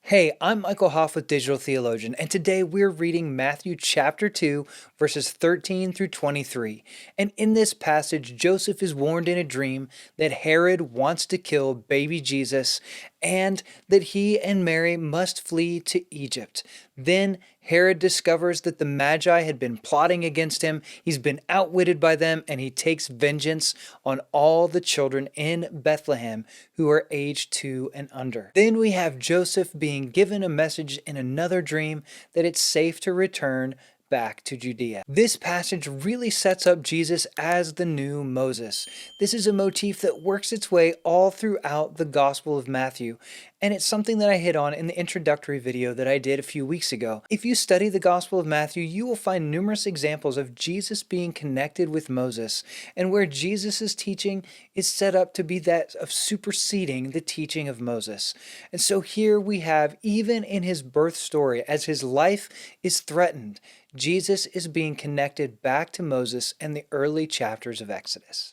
Hey, I'm Michael Hoff with Digital Theologian, and today we're reading Matthew chapter 2, verses 13 through 23. And in this passage, Joseph is warned in a dream that Herod wants to kill baby Jesus and that he and Mary must flee to Egypt. Then Herod discovers that the Magi had been plotting against him. He's been outwitted by them, and he takes vengeance on all the children in Bethlehem who are aged 2 and under. Then we have Joseph being given a message in another dream that it's safe to return back to Judea. This passage really sets up Jesus as the new Moses. This is a motif that works its way all throughout the Gospel of Matthew, and it's something that I hit on in the introductory video that I did a few weeks ago. If you study the Gospel of Matthew, you will find numerous examples of Jesus being connected with Moses, and where Jesus' teaching is set up to be that of superseding the teaching of Moses. And so here we have, even in his birth story, as his life is threatened, Jesus is being connected back to Moses and the early chapters of Exodus.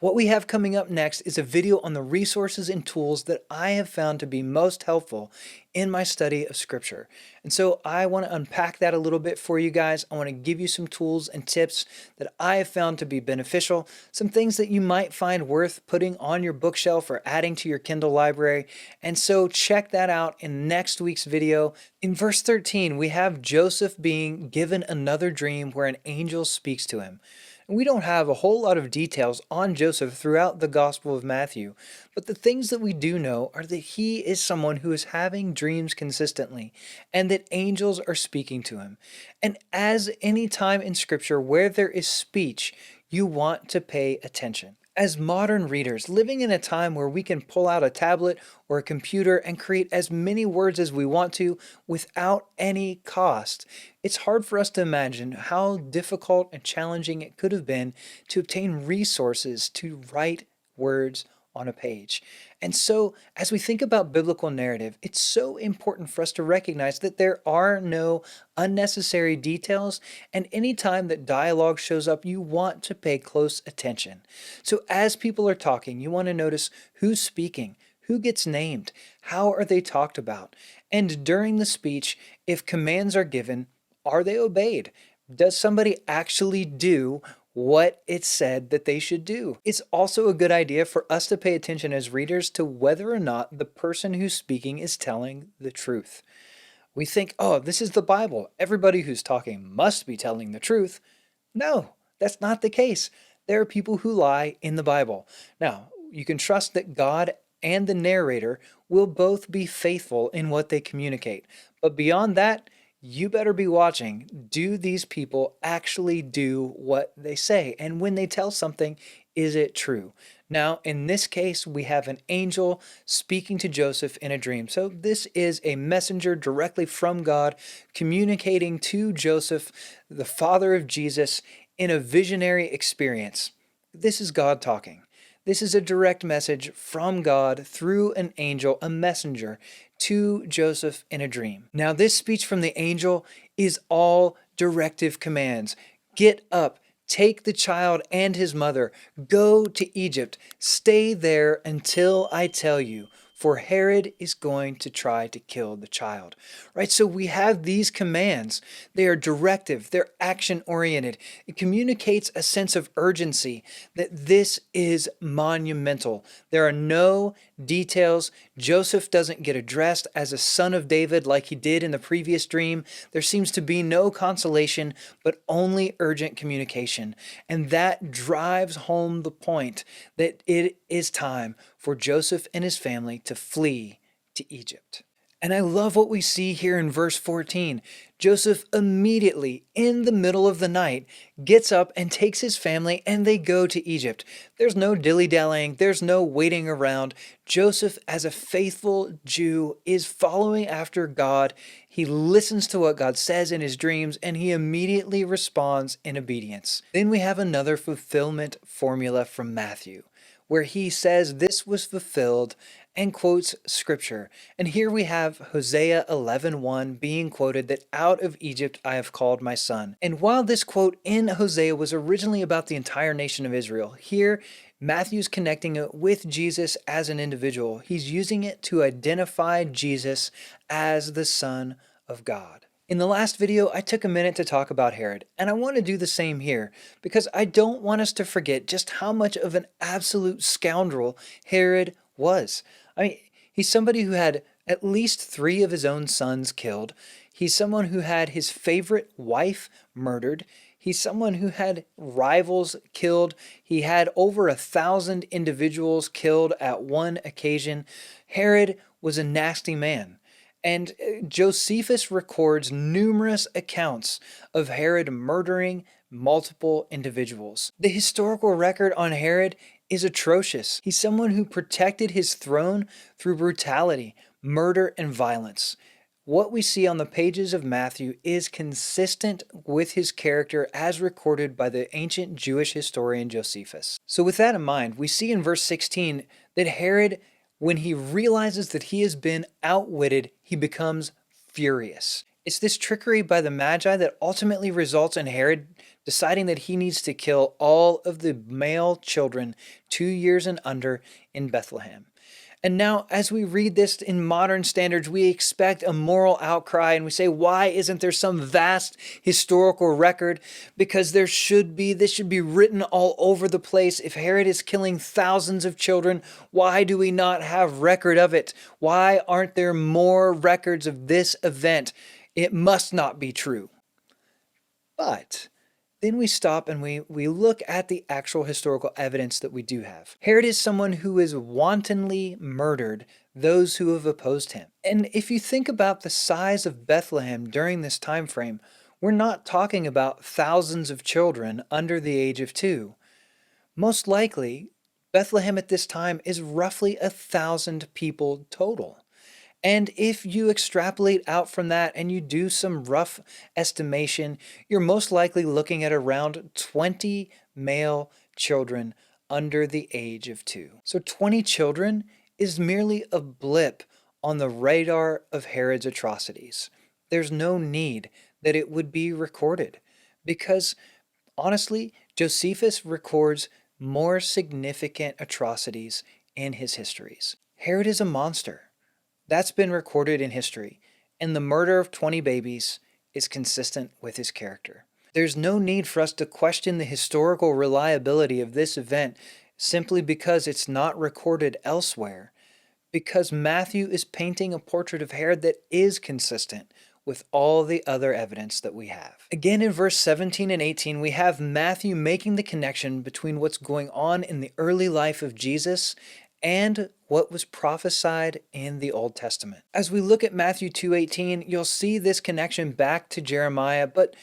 What we have coming up next is a video on the resources and tools that I have found to be most helpful in my study of Scripture. And so I want to unpack that a little bit for you guys. I want to give you some tools and tips that I have found to be beneficial, some things that you might find worth putting on your bookshelf or adding to your Kindle library. And so check that out in next week's video. In verse 13, we have Joseph being given another dream where an angel speaks to him. We don't have a whole lot of details on Joseph throughout the Gospel of Matthew, but the things that we do know are that he is someone who is having dreams consistently, and that angels are speaking to him. And as any time in Scripture where there is speech, you want to pay attention. As modern readers, living in a time where we can pull out a tablet or a computer and create as many words as we want to without any cost, it's hard for us to imagine how difficult and challenging it could have been to obtain resources to write words on a page. And so, as we think about biblical narrative, it's so important for us to recognize that there are no unnecessary details, and anytime that dialogue shows up, you want to pay close attention. So as people are talking, you want to notice who's speaking, who gets named, how are they talked about, and during the speech, if commands are given, are they obeyed? Does somebody actually do what it said that they should do? It's also a good idea for us to pay attention as readers to whether or not the person who's speaking is telling the truth. We think, oh, this is the Bible. Everybody who's talking must be telling the truth. No, that's not the case. There are people who lie in the Bible. Now, you can trust that God and the narrator will both be faithful in what they communicate. But beyond that, you better be watching. Do these people actually do what they say? And when they tell something, is it true? Now, in this case, we have an angel speaking to Joseph in a dream. So this is a messenger directly from God communicating to Joseph, the father of Jesus, in a visionary experience. This is God talking. This is a direct message from God through an angel, a messenger, to Joseph in a dream. Now, this speech from the angel is all directive commands. Get up, take the child and his mother, go to Egypt, stay there until I tell you, for Herod is going to try to kill the child. Right? So we have these commands. They are directive, they're action-oriented. It communicates a sense of urgency that this is monumental. There are no details. Joseph doesn't get addressed as a son of David like he did in the previous dream. There seems to be no consolation, but only urgent communication. And that drives home the point that it is time for Joseph and his family to flee to Egypt. And I love what we see here in verse 14. Joseph immediately, in the middle of the night, gets up and takes his family and they go to Egypt. There's no dilly-dallying, there's no waiting around. Joseph, as a faithful Jew, is following after God. He listens to what God says in his dreams and he immediately responds in obedience. Then we have another fulfillment formula from Matthew, where he says this was fulfilled and quotes scripture. And here we have Hosea 11:1 being quoted that out of Egypt I have called my son. And while this quote in Hosea was originally about the entire nation of Israel, here Matthew's connecting it with Jesus as an individual. He's using it to identify Jesus as the Son of God. In the last video, I took a minute to talk about Herod, and I want to do the same here because I don't want us to forget just how much of an absolute scoundrel Herod was. I mean, he's somebody who had at least 3 of his own sons killed. He's someone who had his favorite wife murdered. He's someone who had rivals killed. He had over 1,000 individuals killed at one occasion. Herod was a nasty man. And Josephus records numerous accounts of Herod murdering multiple individuals. The historical record on Herod is atrocious. He's someone who protected his throne through brutality, murder, and violence. What we see on the pages of Matthew is consistent with his character as recorded by the ancient Jewish historian Josephus. So with that in mind, we see in verse 16 that Herod, when he realizes that he has been outwitted, he becomes furious. It's this trickery by the Magi that ultimately results in Herod deciding that he needs to kill all of the male children 2 years and under in Bethlehem. And now, as we read this in modern standards, we expect a moral outcry and we say, why isn't there some vast historical record? Because this should be written all over the place. If Herod is killing thousands of children, why do we not have record of it? Why aren't there more records of this event? It must not be true. But then we stop and we look at the actual historical evidence that we do have. Herod is someone who has wantonly murdered those who have opposed him. And if you think about the size of Bethlehem during this time frame, we're not talking about thousands of children under the age of 2. Most likely, Bethlehem at this time is roughly 1,000 people total. And if you extrapolate out from that and you do some rough estimation, you're most likely looking at around 20 male children under the age of 2. So 20 children is merely a blip on the radar of Herod's atrocities. There's no need that it would be recorded because, honestly, Josephus records more significant atrocities in his histories. Herod is a monster. That's been recorded in history, and the murder of 20 babies is consistent with his character. There's no need for us to question the historical reliability of this event simply because it's not recorded elsewhere, because Matthew is painting a portrait of Herod that is consistent with all the other evidence that we have. Again, in verse 17 and 18, we have Matthew making the connection between what's going on in the early life of Jesus and what was prophesied in the Old Testament. As we look at Matthew 2:18, you'll see this connection back to Jeremiah, but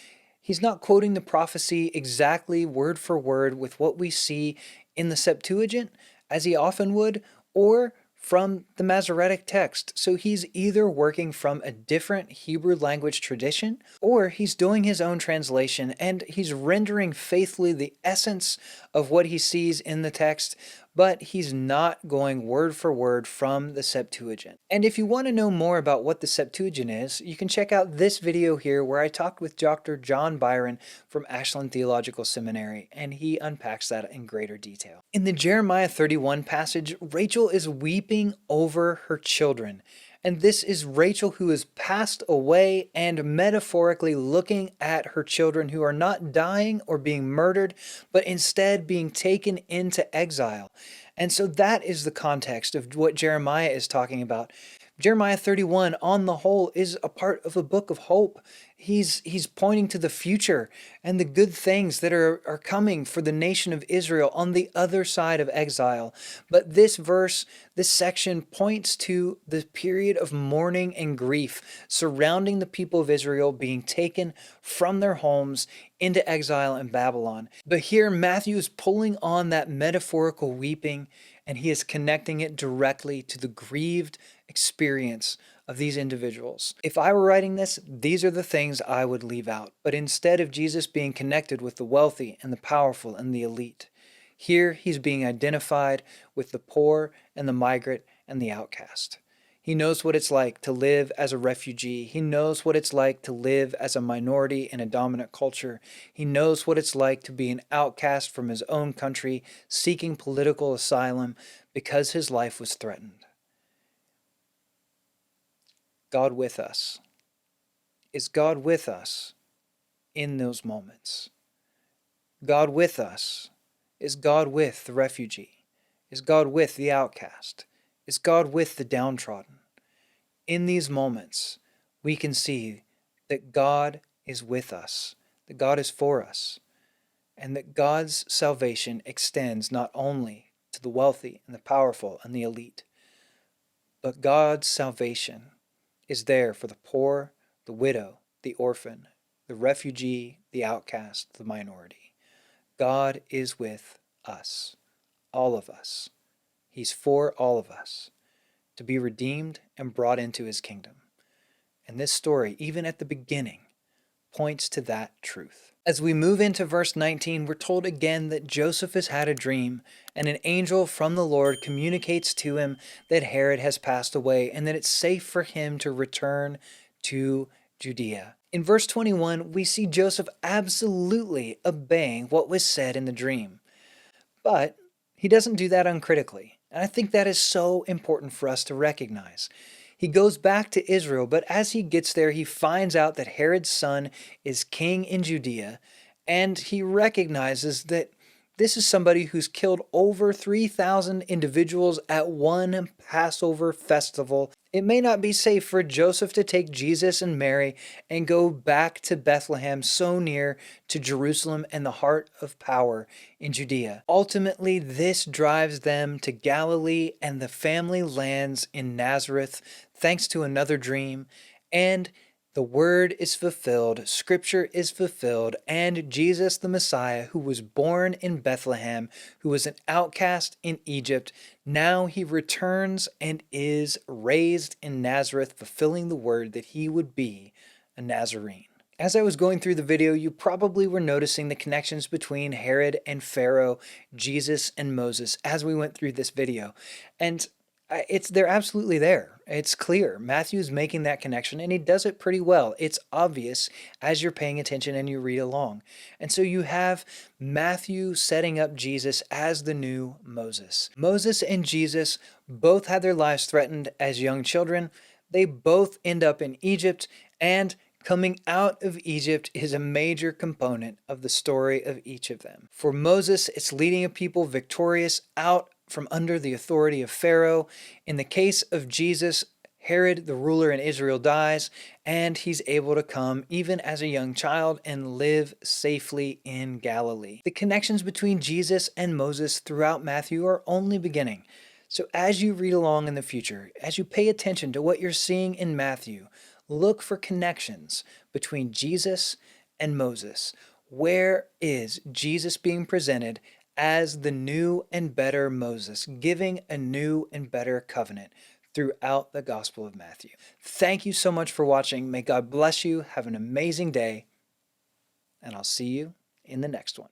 he's not quoting the prophecy exactly word for word with what we see in the Septuagint, as he often would, or from the Masoretic text. So he's either working from a different Hebrew language tradition, or he's doing his own translation, and he's rendering faithfully the essence of what he sees in the text, but he's not going word for word from the Septuagint. And if you want to know more about what the Septuagint is, you can check out this video here where I talked with Dr. John Byron from Ashland Theological Seminary, and he unpacks that in greater detail. In the Jeremiah 31 passage, Rachel is weeping over her children. And this is Rachel who has passed away and metaphorically looking at her children who are not dying or being murdered, but instead being taken into exile. And so that is the context of what Jeremiah is talking about. Jeremiah 31, on the whole, is a part of a book of hope. He's pointing to the future and the good things that are coming for the nation of Israel on the other side of exile. But this verse, this section points to the period of mourning and grief surrounding the people of Israel being taken from their homes into exile in Babylon. But here Matthew is pulling on that metaphorical weeping, and he is connecting it directly to the grieved experience of these individuals. If I were writing this, these are the things I would leave out. But instead of Jesus being connected with the wealthy and the powerful and the elite, here he's being identified with the poor and the migrant and the outcast. He knows what it's like to live as a refugee. He knows what it's like to live as a minority in a dominant culture. He knows what it's like to be an outcast from his own country, seeking political asylum because his life was threatened. God with us. Is God with us in those moments? God with us. Is God with the refugee? Is God with the outcast? Is God with the downtrodden? In these moments, we can see that God is with us, that God is for us, and that God's salvation extends not only to the wealthy and the powerful and the elite, but God's salvation is there for the poor, the widow, the orphan, the refugee, the outcast, the minority. God is with us, all of us. He's for all of us to be redeemed and brought into his kingdom. And this story, even at the beginning, points to that truth. As we move into verse 19, we're told again that Joseph has had a dream, and an angel from the Lord communicates to him that Herod has passed away and that it's safe for him to return to Judea. In verse 21, we see Joseph absolutely obeying what was said in the dream. But he doesn't do that uncritically. And I think that is so important for us to recognize. He goes back to Israel, but as he gets there, he finds out that Herod's son is king in Judea, and he recognizes that this is somebody who's killed over 3,000 individuals at one Passover festival. It may not be safe for Joseph to take Jesus and Mary and go back to Bethlehem, so near to Jerusalem and the heart of power in Judea. Ultimately, this drives them to Galilee, and the family lands in Nazareth thanks to another dream, and the word is fulfilled, scripture is fulfilled, and Jesus the Messiah, who was born in Bethlehem, who was an outcast in Egypt, now he returns and is raised in Nazareth, fulfilling the word that he would be a Nazarene. As I was going through the video, you probably were noticing the connections between Herod and Pharaoh, Jesus and Moses as we went through this video. And they're absolutely there. It's clear. Matthew's making that connection, and he does it pretty well. It's obvious as you're paying attention and you read along. And so you have Matthew setting up Jesus as the new Moses. Moses and Jesus both had their lives threatened as young children. They both end up in Egypt, and coming out of Egypt is a major component of the story of each of them. For Moses, it's leading a people victorious out from under the authority of Pharaoh. In the case of Jesus, Herod, the ruler in Israel, dies, and he's able to come even as a young child and live safely in Galilee. The connections between Jesus and Moses throughout Matthew are only beginning. So as you read along in the future, as you pay attention to what you're seeing in Matthew, look for connections between Jesus and Moses. Where is Jesus being presented as the new and better Moses, giving a new and better covenant throughout the Gospel of Matthew? Thank you so much for watching. May God bless you. Have an amazing day, and I'll see you in the next one.